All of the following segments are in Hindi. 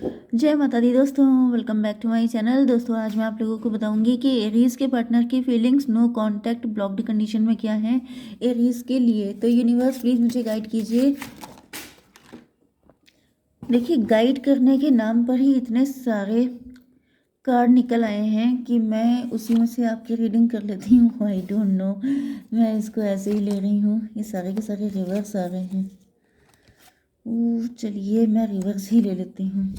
जय माता दी दोस्तों, welcome back to my channel. दोस्तों आज मैं आप लोगों को बताऊंगी कि एरीज के पार्टनर की feelings no contact blocked condition में क्या है एरीज के लिए। तो यूनिवर्स प्लीज मुझे गाइड कीजिए। देखिए, गाइड करने के नाम पर ही इतने सारे कार्ड निकल आए हैं कि मैं उसी में से आपकी रीडिंग कर लेती हूँ। आई डोंट नो, मैं इसको ऐसे ही ले रही हूँ। ये सारे के सारे रिवर्स आ रहे हैं। चलिए मैं रिवर्स ही ले लेती हूँ।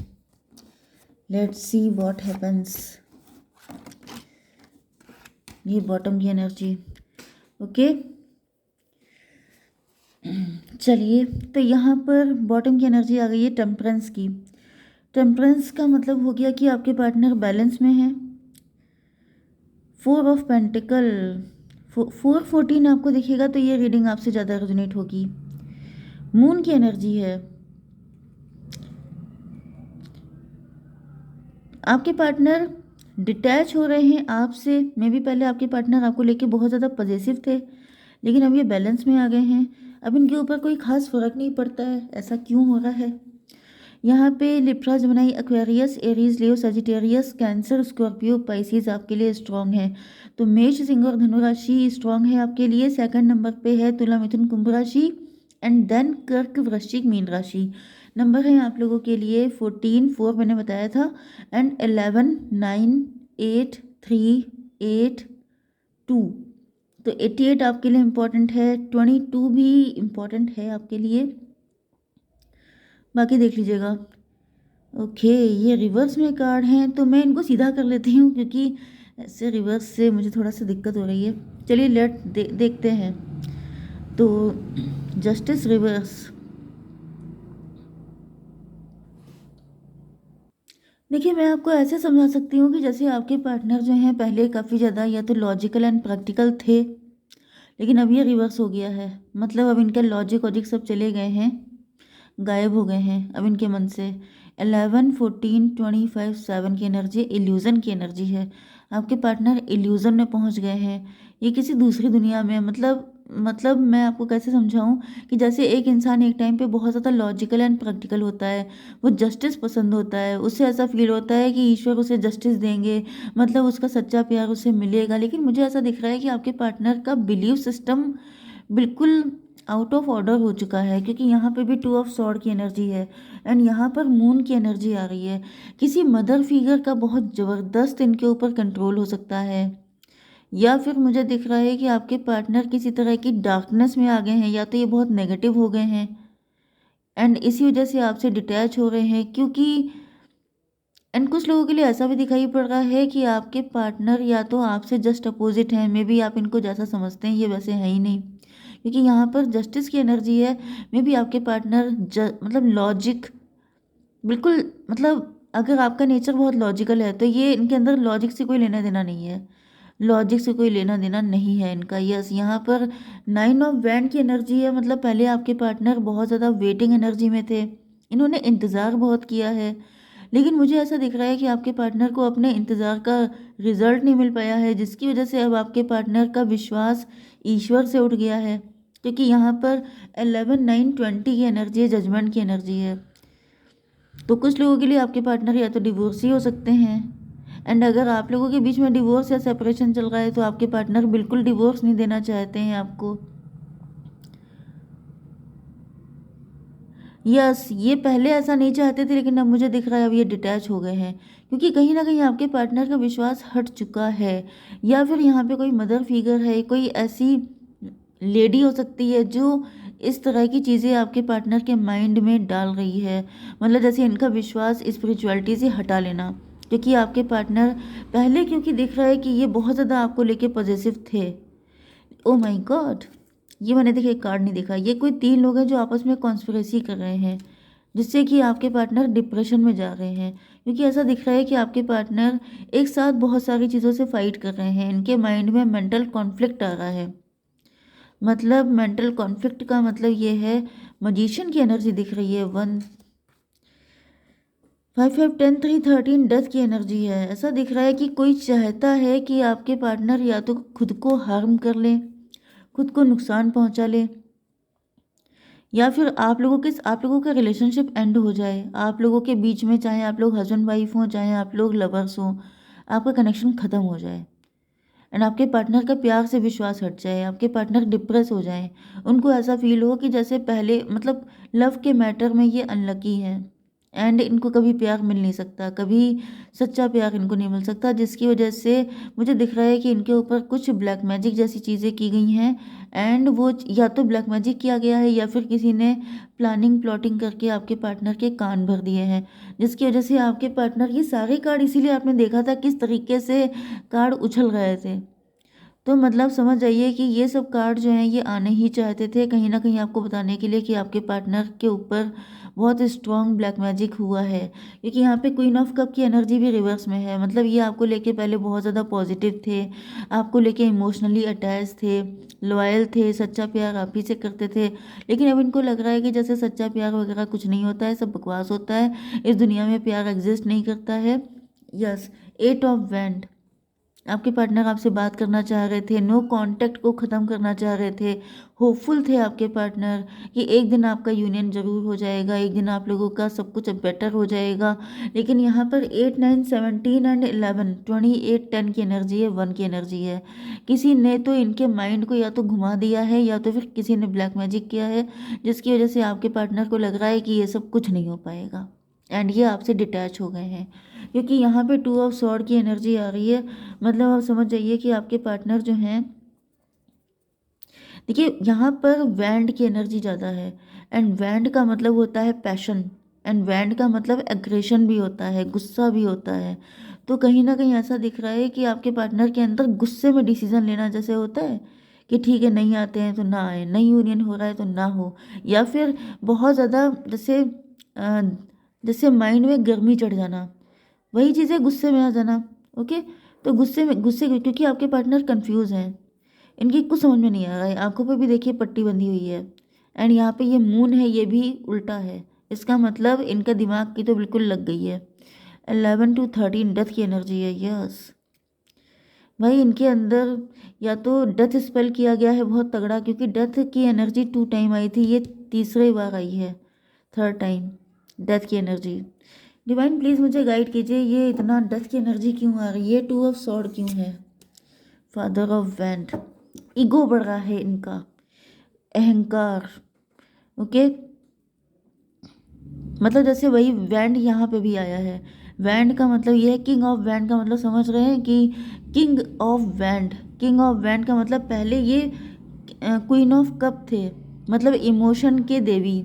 Let's see what happens. ये बॉटम की एनर्जी। ओके, चलिए तो यहाँ पर बॉटम की एनर्जी आ गई है टेम्परेंस की। टेम्परेंस का मतलब हो गया कि आपके पार्टनर बैलेंस में है। 4 ऑफ पेंटिकल, 414 आपको दिखेगा तो ये रीडिंग आपसे ज़्यादा रेजोनेट होगी। मून की एनर्जी है। आपके पार्टनर डिटैच हो रहे हैं आपसे। मे भी पहले आपके पार्टनर आपको लेके बहुत ज़्यादा पॉजिटिव थे, लेकिन अब ये बैलेंस में आ गए हैं। अब इनके ऊपर कोई खास फर्क नहीं पड़ता है। ऐसा क्यों हो रहा है? यहाँ पे लिब्रा, जमिनी, एक्वेरियस, एरीज, लियो, सजिटेरियस, कैंसर, स्कॉर्पियो, पाइसिस आपके लिए स्ट्रांग है। तो मेष, सिंह और धनु राशि स्ट्रांग है आपके लिए। सेकंड नंबर पे है तुला, मिथुन, कुंभ राशि एंड देन कर्क, वृश्चिक, मीन राशि। नंबर है आप लोगों के लिए 14, 4 मैंने बताया था, एंड 11, 9, 8, 3, 8, 2। तो 88 आपके लिए इम्पोर्टेंट है, 22 भी इम्पोर्टेंट है आपके लिए। बाकी देख लीजिएगा। ओके, ये रिवर्स में कार्ड हैं तो मैं इनको सीधा कर लेती हूँ, क्योंकि ऐसे रिवर्स से मुझे थोड़ा सा दिक्कत हो रही है। चलिए देखते हैं। तो जस्टिस रिवर्स। देखिए, मैं आपको ऐसे समझा सकती हूँ कि जैसे आपके पार्टनर जो हैं पहले काफ़ी ज़्यादा या तो लॉजिकल एंड प्रैक्टिकल थे, लेकिन अब ये रिवर्स हो गया है। मतलब अब इनके लॉजिक वॉजिक सब चले गए हैं, गायब हो गए हैं अब इनके मन से। 11, 14, 25, 7 की एनर्जी इल्यूज़न की एनर्जी है। आपके पार्टनर इल्यूज़न में पहुंच गए हैं। ये किसी दूसरी दुनिया में, मतलब मैं आपको कैसे समझाऊं कि जैसे एक इंसान एक टाइम पे बहुत ज़्यादा लॉजिकल एंड प्रैक्टिकल होता है, वो जस्टिस पसंद होता है, उससे ऐसा फील होता है कि ईश्वर उसे जस्टिस देंगे, मतलब उसका सच्चा प्यार उसे मिलेगा। लेकिन मुझे ऐसा दिख रहा है कि आपके पार्टनर का बिलीव सिस्टम बिल्कुल आउट ऑफ ऑर्डर हो चुका है, क्योंकि यहाँ पे भी 2 ऑफ सॉर्ड की एनर्जी है एंड यहाँ पर मून की एनर्जी आ रही है। किसी मदर फिगर का बहुत ज़बरदस्त इनके ऊपर कंट्रोल हो सकता है, या फिर मुझे दिख रहा है कि आपके पार्टनर किसी तरह की डार्कनेस में आ गए हैं, या तो ये बहुत नेगेटिव हो गए हैं एंड इसी वजह से आपसे डिटैच हो रहे हैं। क्योंकि एंड कुछ लोगों के लिए ऐसा भी दिखाई पड़ रहा है कि आपके पार्टनर या तो आपसे जस्ट अपोजिट हैं। मे बी आप इनको जैसा समझते हैं ये वैसे है ही नहीं, क्योंकि यहाँ पर जस्टिस की एनर्जी है। मे बी आपके पार्टनर मतलब लॉजिक बिल्कुल, मतलब अगर आपका नेचर बहुत लॉजिकल है तो ये इनके अंदर लॉजिक से कोई लेना देना नहीं है। लॉजिक से कोई लेना देना नहीं है इनका। यस, यहाँ पर 9 ऑफ वैंड की एनर्जी है। मतलब पहले आपके पार्टनर बहुत ज़्यादा वेटिंग एनर्जी में थे, इन्होंने इंतज़ार बहुत किया है, लेकिन मुझे ऐसा दिख रहा है कि आपके पार्टनर को अपने इंतज़ार का रिजल्ट नहीं मिल पाया है, जिसकी वजह से अब आपके पार्टनर का विश्वास ईश्वर से उठ गया है। क्योंकि यहाँ पर 11, 9, 20 की एनर्जी है, जजमेंट की एनर्जी है। तो कुछ लोगों के लिए आपके पार्टनर या तो डिवोर्स ही हो सकते हैं, एंड अगर आप लोगों के बीच में डिवोर्स या सेपरेशन चल रहा है तो आपके पार्टनर बिल्कुल डिवोर्स नहीं देना चाहते हैं आपको। यस, ये पहले ऐसा नहीं चाहते थे, लेकिन अब मुझे दिख रहा है अब ये डिटैच हो गए हैं, क्योंकि कहीं ना कहीं आपके पार्टनर का विश्वास हट चुका है। या फिर यहाँ पे कोई मदर फिगर है, कोई ऐसी लेडी हो सकती है जो इस तरह की चीज़ें आपके पार्टनर के माइंड में डाल रही है। मतलब जैसे इनका विश्वास स्पिरिचुअलिटी से हटा लेना, क्योंकि आपके पार्टनर पहले, क्योंकि दिख रहा है कि ये बहुत ज़्यादा आपको लेके पॉजिटिव थे। ओ माय गॉड, ये मैंने देखिए कार्ड नहीं देखा। ये कोई 3 लोग हैं जो आपस में कॉन्स्पिरेसी कर रहे हैं, जिससे कि आपके पार्टनर डिप्रेशन में जा रहे हैं। क्योंकि ऐसा दिख रहा है कि आपके पार्टनर एक साथ बहुत सारी चीज़ों से फाइट कर रहे हैं। इनके माइंड में मेंटल कॉन्फ्लिक्ट आ रहा है। मतलब मेंटल कॉन्फ्लिक्ट का मतलब ये है, मजिशियन की एनर्जी दिख रही है। 1, 5, 5, 10, 3, 13 डेथ की एनर्जी है। ऐसा दिख रहा है कि कोई चाहता है कि आपके पार्टनर या तो खुद को हार्म कर ले, खुद को नुकसान पहुंचा ले, या फिर आप लोगों का रिलेशनशिप एंड हो जाए, आप लोगों के बीच में, चाहे आप लोग हस्बैंड वाइफ हों, चाहे आप लोग लवर्स हों, आपका कनेक्शन ख़त्म हो जाए एंड आपके पार्टनर का प्यार से विश्वास हट जाए, आपके पार्टनर डिप्रेस हो जाए, उनको ऐसा फील हो कि जैसे पहले मतलब लव के मैटर में ये अनलकी है एंड इनको कभी प्यार मिल नहीं सकता, कभी सच्चा प्यार इनको नहीं मिल सकता, जिसकी वजह से मुझे दिख रहा है कि इनके ऊपर कुछ ब्लैक मैजिक जैसी चीज़ें की गई हैं एंड वो या तो ब्लैक मैजिक किया गया है या फिर किसी ने प्लानिंग प्लॉटिंग करके आपके पार्टनर के कान भर दिए हैं, जिसकी वजह से आपके पार्टनर ये सारे कार्ड, इसीलिए आपने देखा था किस तरीके से कार्ड उछल रहे थे। तो मतलब समझ जाइए कि ये सब कार्ड जो हैं ये आने ही चाहते थे कहीं ना कहीं आपको बताने के लिए कि आपके पार्टनर के ऊपर बहुत स्ट्रॉन्ग ब्लैक मैजिक हुआ है, क्योंकि यहाँ पे क्वीन ऑफ कप की एनर्जी भी रिवर्स में है। मतलब ये आपको लेके पहले बहुत ज़्यादा पॉजिटिव थे, आपको लेके इमोशनली अटैच थे, लॉयल थे, सच्चा प्यार आप ही से करते थे, लेकिन अब इनको लग रहा है कि जैसे सच्चा प्यार वगैरह कुछ नहीं होता है, सब बकवास होता है, इस दुनिया में प्यार एग्जिस्ट नहीं करता है। यस, एट ऑफ वैंड, आपके पार्टनर आपसे बात करना चाह रहे थे, नो कांटेक्ट को ख़त्म करना चाह रहे थे, होपफुल थे आपके पार्टनर कि एक दिन आपका यूनियन ज़रूर हो जाएगा, एक दिन आप लोगों का सब कुछ अब बेटर हो जाएगा। लेकिन यहाँ पर 8 9 17 एंड 11 28 10 की एनर्जी है, 1 की एनर्जी है। किसी ने तो इनके माइंड को या तो घुमा दिया है या तो फिर किसी ने ब्लैक मैजिक किया है, जिसकी वजह से आपके पार्टनर को लग रहा है कि ये सब कुछ नहीं हो पाएगा एंड ये आपसे डिटैच हो गए हैं, क्योंकि यहाँ पे 2 ऑफ सॉर्ड की एनर्जी आ रही है। मतलब आप समझ जाइए कि आपके पार्टनर जो हैं, देखिए यहाँ पर वैंड की एनर्जी ज़्यादा है एंड वैंड का मतलब होता है पैशन एंड वैंड का मतलब एग्रेशन भी होता है, गुस्सा भी होता है। तो कहीं ना कहीं ऐसा दिख रहा है कि आपके पार्टनर के अंदर गुस्से में डिसीजन लेना जैसे होता है कि ठीक है नहीं आते हैं तो ना आए, नहीं यूनियन हो रहा है तो ना हो, या फिर बहुत ज़्यादा जैसे माइंड में गर्मी चढ़ जाना, वही चीज़ें गुस्से में आ जाना। ओके, तो गुस्से क्योंकि आपके पार्टनर कंफ्यूज हैं, इनकी कुछ समझ में नहीं आ रहा है, आंखों पे भी देखिए पट्टी बंधी हुई है एंड यहाँ पे ये मून है, ये भी उल्टा है, इसका मतलब इनका दिमाग की तो बिल्कुल लग गई है। 11 to 13 डेथ की एनर्जी है। यस भाई, इनके अंदर या तो डेथ स्पेल किया गया है बहुत तगड़ा, क्योंकि डेथ की एनर्जी 2 टाइम आई थी, ये तीसरी बार आई है, थर्ड टाइम डेथ की एनर्जी। डिवाइन प्लीज़ मुझे गाइड कीजिए, ये इतना डेथ की एनर्जी क्यों आ रही है, 2 ऑफ सॉर्ड क्यों है, फादर ऑफ वैंड, ईगो बढ़ रहा है इनका, अहंकार। ओके, मतलब जैसे वही वैंड यहाँ पे भी आया है, वैंड का मतलब ये है किंग ऑफ वैंड का मतलब समझ रहे हैं कि king of wand, king of wand का मतलब पहले ये क्वीन ऑफ कप थे, मतलब इमोशन के देवी,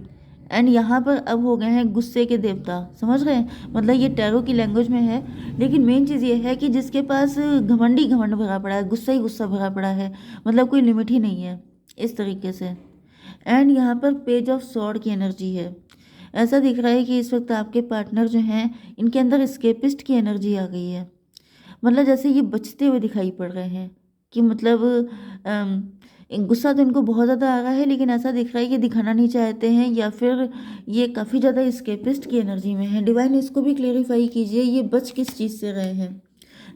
एंड यहाँ पर अब हो गए हैं गुस्से के देवता। समझ रहे हैं, मतलब ये टैरो की लैंग्वेज में है, लेकिन मेन चीज़ ये है कि जिसके पास घमंड ही घमंड भरा पड़ा है, गुस्सा ही गुस्सा भरा पड़ा है, मतलब कोई लिमिट ही नहीं है इस तरीके से। एंड यहाँ पर पेज ऑफ सॉर्ड की एनर्जी है, ऐसा दिख रहा है कि इस वक्त आपके पार्टनर जो हैं इनके अंदर स्केपिस्ट की एनर्जी आ गई है, मतलब जैसे ये बचते हुए दिखाई पड़ रहे हैं कि मतलब गुस्सा तो इनको बहुत ज़्यादा आ रहा है, लेकिन ऐसा दिख रहा है कि दिखाना नहीं चाहते हैं, या फिर ये काफ़ी ज़्यादा स्केपिस्ट की एनर्जी में है। डिवाइन इसको भी क्लेरिफाई कीजिए, ये बच किस चीज़ से रहे हैं,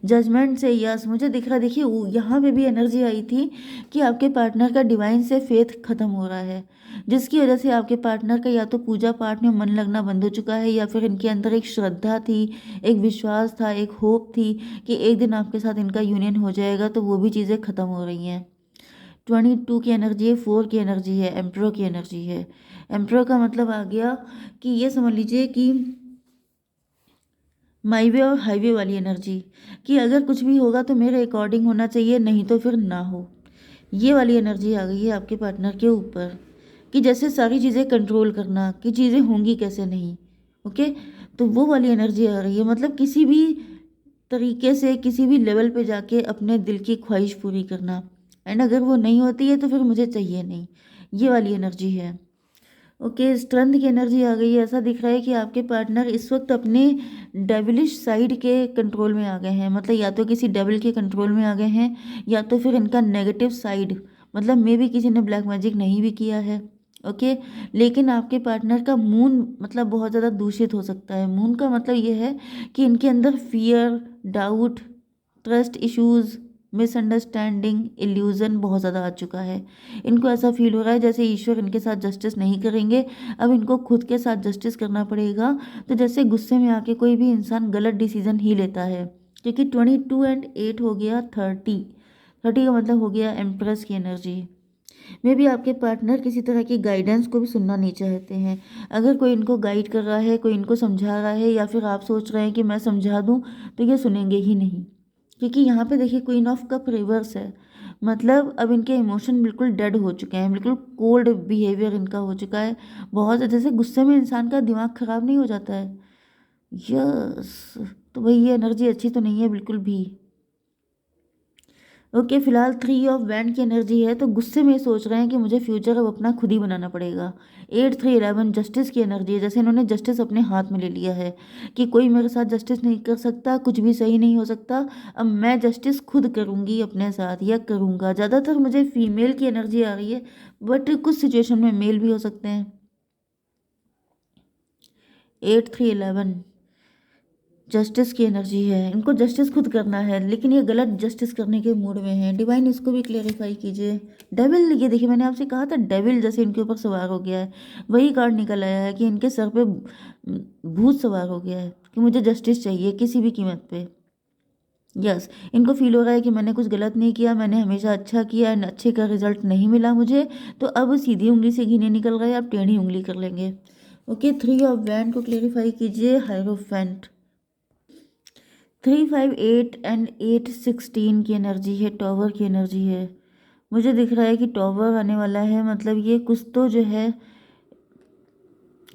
जजमेंट से। यस, मुझे दिख रहा, देखिए यहाँ पे भी एनर्जी आई थी कि आपके पार्टनर का डिवाइन से फेथ खत्म हो रहा है, जिसकी वजह से आपके पार्टनर का या तो पूजा पाठ में मन लगना बंद हो चुका है, या फिर इनके अंदर एक श्रद्धा थी, एक विश्वास था, एक होप थी कि एक दिन आपके साथ इनका यूनियन हो जाएगा, तो वो भी चीज़ें ख़त्म हो रही हैं। 22 की एनर्जी है, 4 की एनर्जी है, एम्प्रो की एनर्जी है। एम्प्रो का मतलब आ गया कि ये समझ लीजिए कि माई वे और हाईवे वाली एनर्जी, कि अगर कुछ भी होगा तो मेरे अकॉर्डिंग होना चाहिए, नहीं तो फिर ना हो, ये वाली एनर्जी आ गई है आपके पार्टनर के ऊपर, कि जैसे सारी चीज़ें कंट्रोल करना कि चीज़ें होंगी कैसे नहीं। ओके, तो वो वाली एनर्जी आ रही है, मतलब किसी भी तरीके से किसी भी लेवल पे जाके अपने दिल की ख्वाहिश पूरी करना, एंड अगर वो नहीं होती है तो फिर मुझे चाहिए नहीं, ये वाली एनर्जी है। ओके, स्ट्रेंथ की एनर्जी आ गई है, ऐसा दिख रहा है कि आपके पार्टनर इस वक्त अपने डेविलिश साइड के कंट्रोल में आ गए हैं, मतलब या तो किसी डेविल के कंट्रोल में आ गए हैं, या तो फिर इनका नेगेटिव साइड, मतलब मे भी किसी ने ब्लैक मैजिक नहीं भी किया है। ओके, लेकिन आपके पार्टनर का मून मतलब बहुत ज़्यादा दूषित हो सकता है। मून का मतलब ये है कि इनके अंदर fear, doubt, trust issues, misunderstanding, illusion बहुत ज़्यादा आ चुका है। इनको ऐसा फील हो रहा है जैसे ईश्वर इनके साथ जस्टिस नहीं करेंगे, अब इनको खुद के साथ जस्टिस करना पड़ेगा। तो जैसे गुस्से में आके कोई भी इंसान गलत डिसीजन ही लेता है, क्योंकि 22 एंड 8 हो गया 30 का मतलब हो गया एम्प्रेस की एनर्जी। मे भी आपके पार्टनर किसी तरह की गाइडेंस को भी सुनना नहीं चाहते हैं। अगर कोई इनको गाइड कर रहा है, कोई इनको समझा रहा है, या फिर आप सोच रहे हैं कि मैं समझा दूं, तो ये सुनेंगे ही नहीं। क्योंकि यहाँ पे देखिए क्वीन ऑफ कप रिवर्स है, मतलब अब इनके इमोशन बिल्कुल डेड हो चुके हैं, बिल्कुल कोल्ड बिहेवियर इनका हो चुका है। बहुत जैसे गुस्से में इंसान का दिमाग खराब नहीं हो जाता है। यस, तो भाई ये एनर्जी अच्छी तो नहीं है बिल्कुल भी। ओके, फिलहाल 3 ऑफ वैंड की एनर्जी है, तो गुस्से में सोच रहे हैं कि मुझे फ्यूचर अब अपना खुद ही बनाना पड़ेगा। 8 3 11 जस्टिस की एनर्जी है, जैसे इन्होंने जस्टिस अपने हाथ में ले लिया है कि कोई मेरे साथ जस्टिस नहीं कर सकता, कुछ भी सही नहीं हो सकता, अब मैं जस्टिस खुद करूँगी अपने साथ, या करूँगा। ज़्यादातर मुझे फीमेल की एनर्जी आ रही है, बट कुछ सिचुएशन में मेल भी हो सकते हैं। 8 3 11 जस्टिस की एनर्जी है, इनको जस्टिस खुद करना है, लेकिन ये गलत जस्टिस करने के मूड में है। डिवाइन इसको भी क्लेरिफाई कीजिए। डेविल, ये देखिए मैंने आपसे कहा था डेविल जैसे इनके ऊपर सवार हो गया है, वही कार्ड निकल आया है कि इनके सर पे भूत सवार हो गया है कि मुझे जस्टिस चाहिए किसी भी कीमत पे। यस, इनको फील हो रहा है कि मैंने कुछ गलत नहीं किया, मैंने हमेशा अच्छा किया एंड अच्छे का रिजल्ट नहीं मिला मुझे, तो अब सीधी उंगली से घी नहीं निकल रहा है, आप टेढ़ी उंगली कर लेंगे। ओके, 3 ऑफ वैंड को क्लेरिफाई कीजिए। हायरोफेंट 3 5 8 एंड 8 16 की एनर्जी है, टॉवर की एनर्जी है। मुझे दिख रहा है कि टॉवर आने वाला है, मतलब ये कुछ तो जो है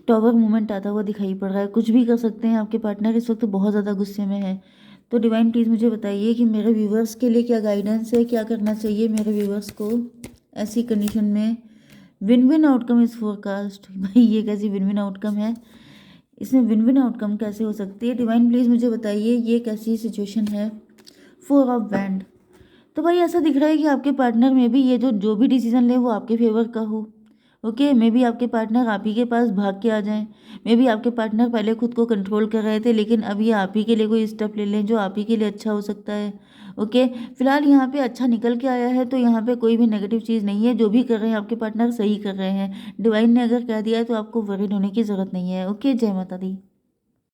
टॉवर मूवमेंट आता हुआ दिखाई पड़ रहा है। कुछ भी कर सकते हैं आपके पार्टनर, इस वक्त बहुत ज़्यादा गुस्से में है। तो डिवाइन प्लीज़ मुझे बताइए कि मेरे व्यूवर्स के लिए क्या गाइडेंस है, क्या करना चाहिए मेरे व्यूवर्स को ऐसी कंडीशन में। Win win outcome is forecast. भाई ये कैसी विन विन आउटकम है, इसमें विन विन आउटकम कैसे हो सकती है? डिवाइन प्लीज़ मुझे बताइए ये कैसी सिचुएशन है। 4 ऑफ वैंड, तो भाई ऐसा दिख रहा है कि आपके पार्टनर में भी ये जो जो भी डिसीजन ले वो आपके फेवर का हो। ओके, मे बी आपके पार्टनर आप ही के पास भाग के आ जाएं, मे बी आपके पार्टनर पहले खुद को कंट्रोल कर रहे थे, लेकिन अब ये आप ही के लिए कोई स्टेप ले लें जो आप ही के लिए अच्छा हो सकता है। ओके, फिलहाल यहाँ पे अच्छा निकल के आया है, तो यहाँ पे कोई भी नेगेटिव चीज़ नहीं है, जो भी कर रहे हैं आपके पार्टनर सही कर रहे हैं। डिवाइन ने अगर कह दिया है तो आपको वरीड होने की ज़रूरत नहीं है। ओके, जय माता दी।